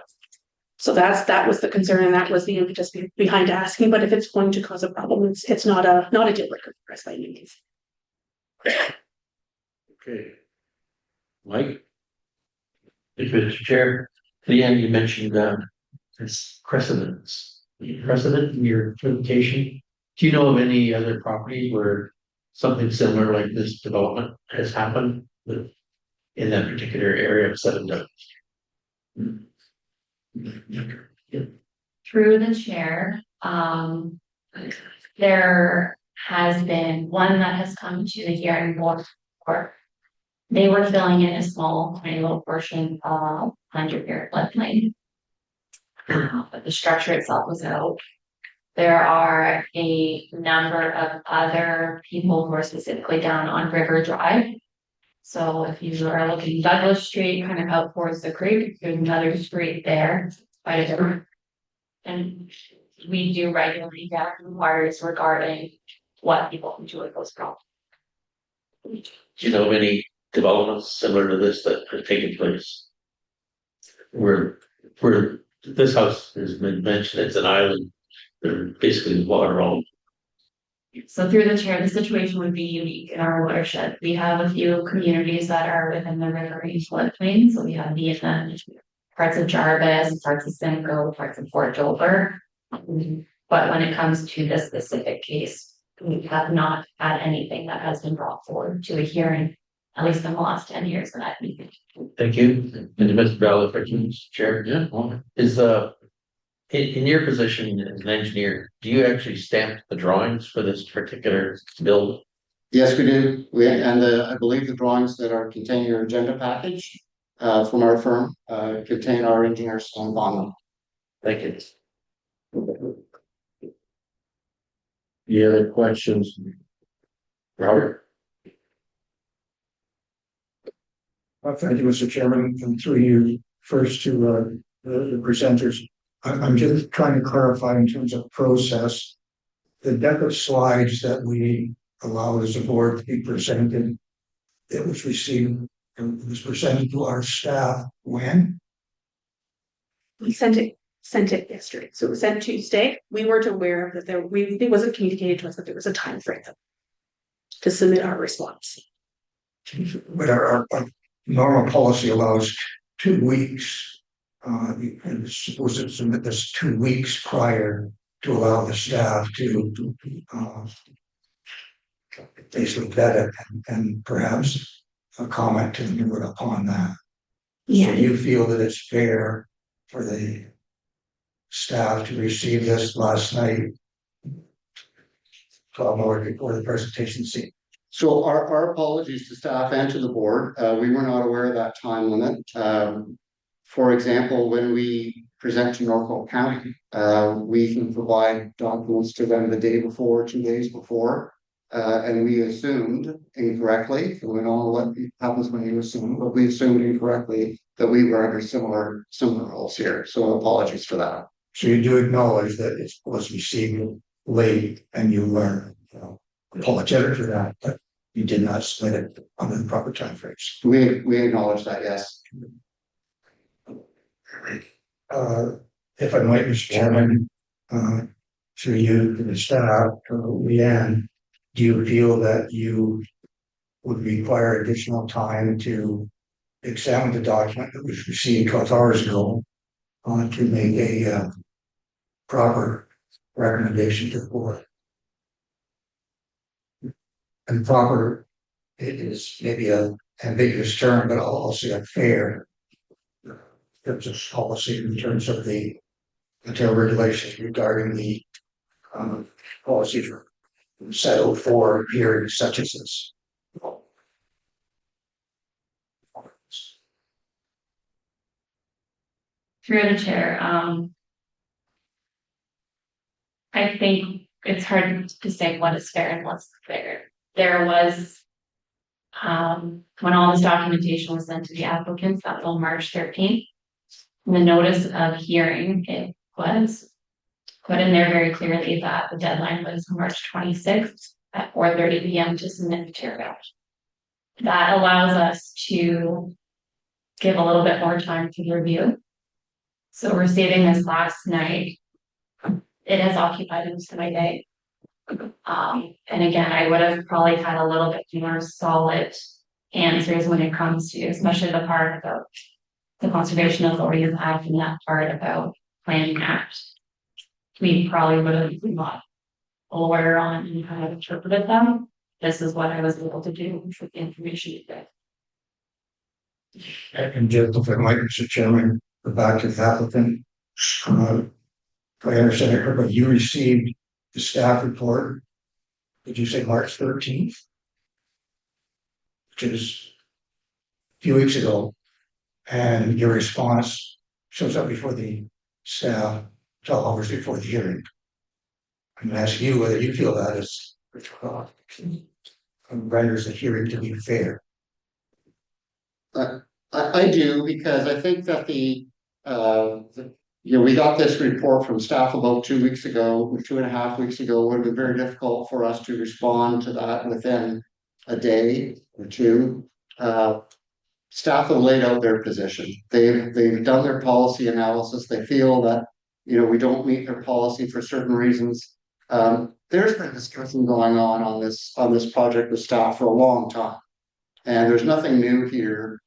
So that was the concern and that was the impetus behind asking, but if it's going to cause a problem, it's not a deal breaker for us by any means. Okay. Mike? If Mr. Chair, Leanne, you mentioned this precedence in your presentation. Do you know of any other property where something similar like this development has happened in that particular area of Seven Douglas? Through the chair, there has been one that has come to the hearing board. They were filling in a small, tiny little portion of 100-year floodplain. But the structure itself was out. There are a number of other people who are specifically down on River Drive. So if you are looking Douglas Street, kind of out towards the creek, there's another street there, quite a different. And we do regularly get inquiries regarding what people can do with those properties. Do you know of any developments similar to this that have taken place? Where this house has been mentioned, it's an island, there's basically water all. So through the chair, the situation would be unique in our watershed. We have a few communities that are within the river range floodplain. So we have Vietnam, parts of Jarvis, parts of Simcoe, parts of Fort Dover. But when it comes to this specific case, we have not had anything that has been brought forward to a hearing, at least in the last 10 years that I've been. Thank you. And Mr. Bell, if I can, Mr. Chair, Yeah. Well, is in your position as an engineer, do you actually stamp the drawings for this particular build? Yes, we do. I believe the drawings that are contained in your agenda package from our firm contain our engineer stamp on them. Thank you. any other questions? Robert? Thank you, Mr. Chairman, and through you first to the presenters. I'm just trying to clarify in terms of process. The deck of slides that we allowed as a board to be presented, it was received and it was presented to our staff when? We sent it yesterday, so it was sent Tuesday. We weren't aware that it wasn't communicated to us that there was a time frame to submit our response. But our normal policy allows 2 weeks. And it's supposed to submit this 2 weeks prior to allow the staff to basically vet it and perhaps a comment to the board upon that. Yeah. So you feel that it's fair for the staff to receive this last night, 12 hours before the presentation scene? So our apologies to staff and to the board. We were not aware of that time limit. For example, when we present to Norfolk County, we can provide documents to them the day before, 2 days before. And we assumed incorrectly, we don't know what happens when you assume, but we assumed incorrectly that we were under similar rules here. So apologies for that. So you do acknowledge that it was received late and you were apologetic for that, but you did not split it under the proper time frames. We acknowledge that, yes. If I might, Mr. Chairman, through you to the staff, Leanne, do you feel that you would require additional time to examine the document that was received 12 hours ago to make a proper recommendation to the board? And proper, it is maybe an ambiguous term, but I'll say a fair in terms of policy, in terms of the regulations regarding the policies settled for hearings such as this. Through the chair, I think it's hard to say what is fair and what's not fair. There was, when all this documentation was sent to the applicants, that's on March 13th. The notice of hearing, it was put in there very clearly that the deadline was March 26th at 4:30 p.m. to submit material. That allows us to give a little bit more time to review. So we're saving this last night. It has occupied most of my day. And again, I would have probably had a little bit more solid answers when it comes to, especially the part about the Conservation Authority Act and that part about planning act. We probably would have got a lawyer on and kind of interpreted them. This is what I was able to do with the information you get. And just if I might, Mr. Chairman, go back to the applicant. If I understand it correctly, you received the staff report, did you say March 13th? Which is a few weeks ago, and your response shows up before the staff 12 hours before the hearing. I'm gonna ask you whether you feel that is renders the hearing to be fair. I do, because I think that we got this report from staff about 2 weeks ago, or 2.5 weeks ago. It would have been very difficult for us to respond to that within a day or two. Staff have laid out their position. They've done their policy analysis. They feel that, we don't meet their policy for certain reasons. There's been discussion going on this project with staff for a long time, and there's nothing new here.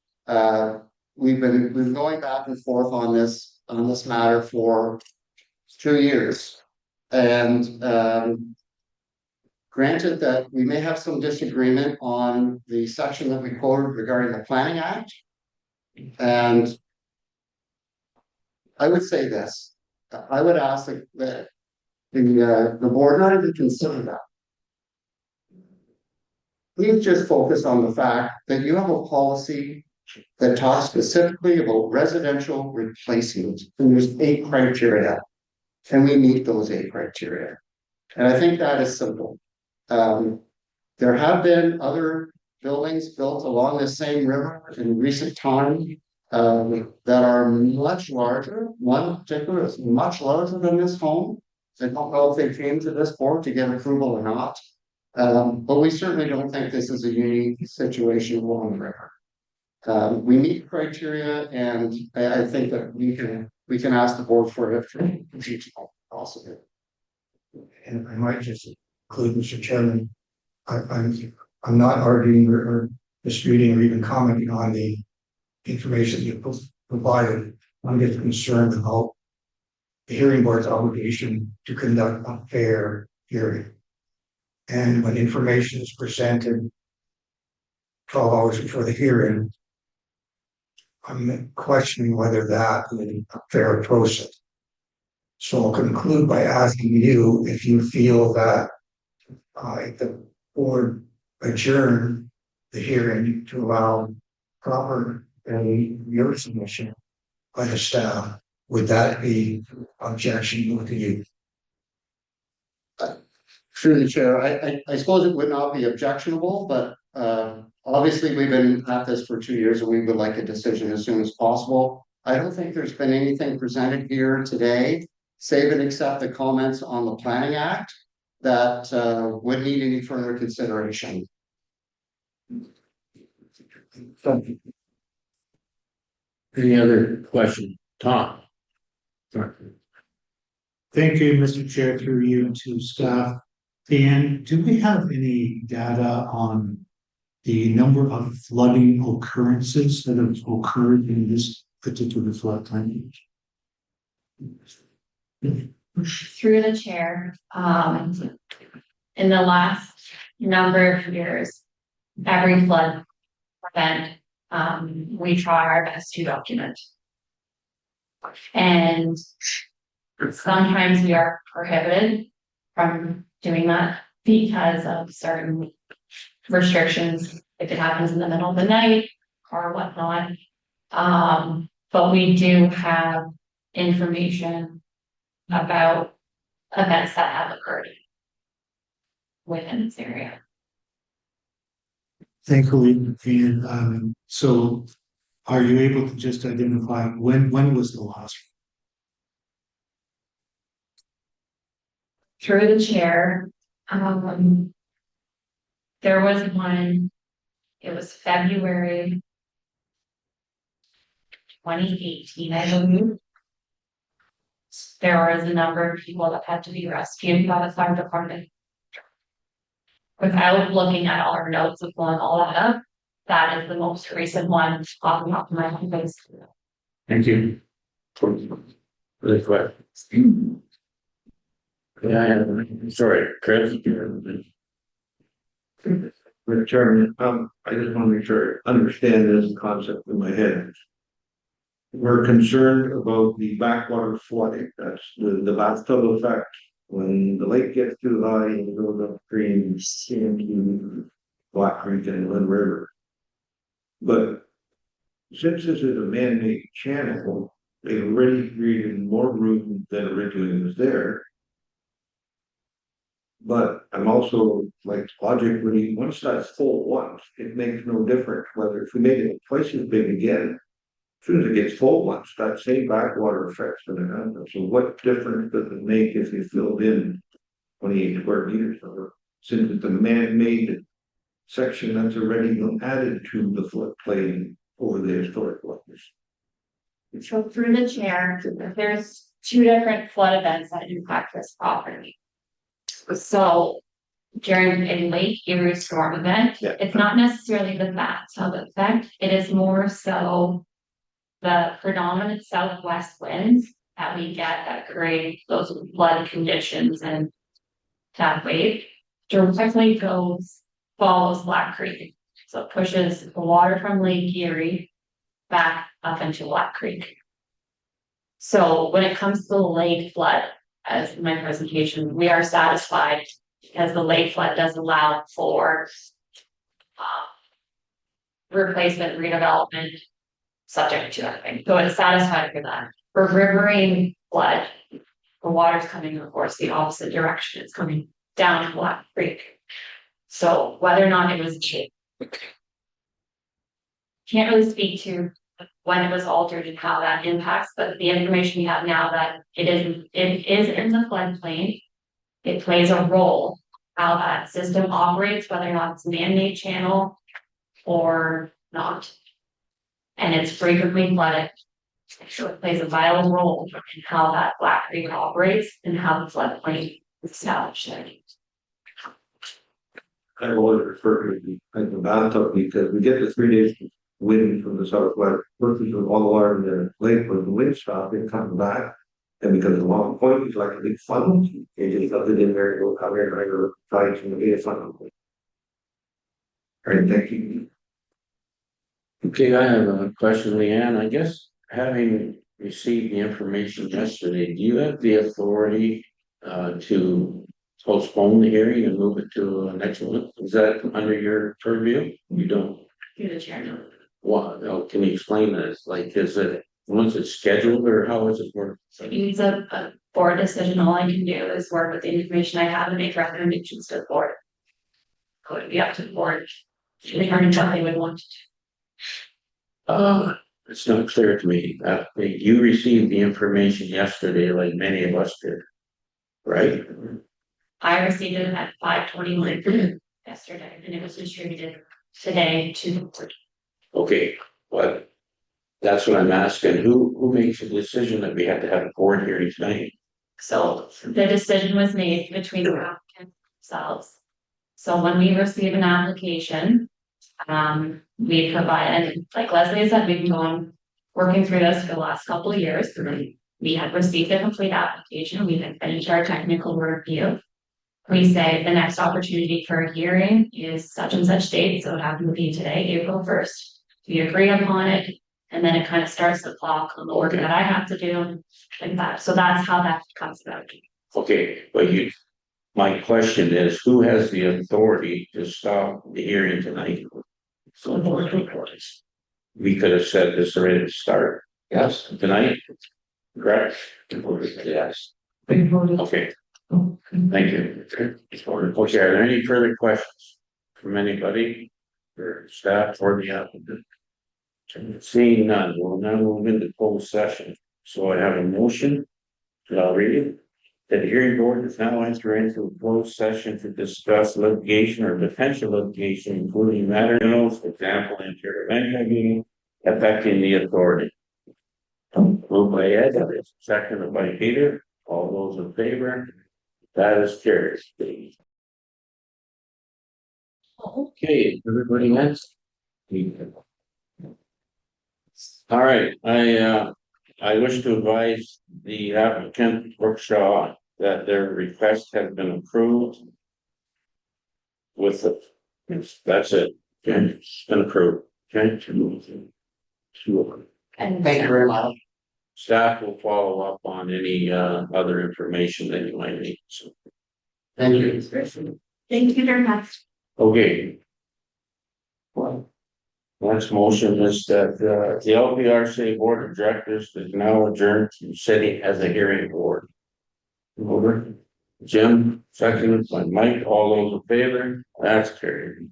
We've been going back and forth on this matter for 2 years, and granted that we may have some disagreement on the section that we quoted regarding the Planning Act, and I would say this: I would ask that the board not even consider that. Please just focus on the fact that you have a policy that talks specifically about residential replacement, and there's 8 criteria. Can we meet those 8 criteria? And I think that is simple. There have been other buildings built along the same river in recent time that are much larger. One in particular is much larger than this home. I don't know if they came to this board to get approval or not, but we certainly don't think this is a unique situation along the river. We meet criteria, and I think that we can ask the board for it for possible. And I might just include, Mr. Chairman, I'm not arguing or disputing or even commenting on the information you provided. I'm just concerned about the hearing board's obligation to conduct a fair hearing. And when information is presented 12 hours before the hearing, I'm questioning whether that is a fair process. So I'll conclude by asking you if you feel that the board adjourn the hearing to allow proper your submission by the staff. Would that be objectionable to you? Through the chair, I suppose it would not be objectionable, but obviously we've been at this for 2 years, and we would like a decision as soon as possible. I don't think there's been anything presented here today, save and except the comments on the Planning Act, that would need any further consideration. Any other question? Tom? Sorry. Thank you, Mr. Chair, through you and to staff. Dan, do we have any data on the number of flooding occurrences that have occurred in this particular floodplain? Through the chair, in the last number of years, every flood event, we try our best to document. And sometimes we are prohibited from doing that because of certain restrictions, if it happens in the middle of the night or whatnot. But we do have information about events that have occurred within this area. Thankfully, and so are you able to just identify when was the last? Through the chair, there was one, it was February 2018, I believe. There was a number of people that had to be rescued by the fire department. Without looking at all our notes of pulling all that up, that is the most recent one off the top of my head. Thank you. For the question. Yeah, sorry, Chris. Mr. Chairman, I just want to make sure I understand this concept in my head. We're concerned about the backwater flooding, that's the bathtub effect. When the lake gets too high and goes upstream, into Black Creek and Lynn River. But since this is a man-made channel, they already created more room than originally was there. But I'm also like logically, once that's full once, it makes no difference whether if we make it twice as big again. As soon as it gets full once, that same backwater effect's gonna happen. So what difference does it make if you filled in 28 square meters of it? Since it's a man-made section that's already been added to the floodplain over the historic waters. So through the chair, there's two different flood events that impact this property. So during a Lake Erie storm event, it's not necessarily the bathtub effect, it is more so the predominant southwest winds that we get that create those flood conditions and that wave directly follows Black Creek. So it pushes the water from Lake Erie back up into Black Creek. So when it comes to the lake flood, as in my presentation, we are satisfied because the lake flood does allow for replacement, redevelopment, subject to everything. So it's satisfied for that. For riverine flood, the water's coming, of course, the opposite direction. It's coming down to Black Creek. So whether or not it was can't really speak to when it was altered and how that impacts, but the information we have now that it is in the floodplain, it plays a role how that system operates, whether or not it's a man-made channel or not. And it's frequently flooded. So it plays a vital role in how that Black Creek operates and how the floodplain is established. I always refer to the bathtub because we get the 3 days wind from the southwest, versus with all the water in the lake, when the wind stops, it comes back. And because the long point is like a big funnel, it just does it in there, it'll come here, and it'll try to be a funnel. All right, thank you. Okay, I have a question, Leanne. I guess having received the information yesterday, do you have the authority to postpone the hearing and move it to next month? Is that under your purview? You don't? Through the chair. What? No, can you explain this? Like, is it once it's scheduled or how is it work? It's a board decision. All I can do is work with the information I have and make recommendations to the board. So it'd be up to the board to determine what they would want to do. It's not clear to me. You received the information yesterday, like many of us did, right? I received it at 5:21 yesterday, and it was distributed today to the board. Okay, but that's what I'm asking. Who makes the decision that we have to have a board hearing tonight? So the decision was made between the applicants themselves. So when we receive an application, we provide, and like Leslie said, we've been working through this for the last couple of years. We have received a complete application. We have finished our technical review. We say the next opportunity for a hearing is such and such date, so it happened to be today, April 1st. We agree upon it, and then it kind of starts the clock on the work that I have to do, like that. So that's how that comes about. Okay, but My question is, who has the authority to stop the hearing tonight? We could have said this already to start. Yes. Tonight? Correct? Yes. Okay. Thank you. Okay, are there any further questions from anybody or staff or the applicant? Seeing none, we'll now move into closed session. So I have a motion. And I'll read it. That the hearing board is now enter into a closed session to discuss litigation or potential litigation, including matter notes, for example, intervention affecting the authority. Moved by Ed, seconded by Peter. All those in favor? That is carried. Okay, everybody else? All right, I wish to advise the applicant Brookshaw that their request has been approved. With it, that's it. Okay, it's been approved. Okay. And Thank you very much. Staff will follow up on any other information that you might need. So, Thank you. thank you very much. okay. Well, next motion is that the LPRCA Board of Directors is now adjourned to sitting as a hearing board. Over. Jim, second by Mike, all those in favor, that's carried.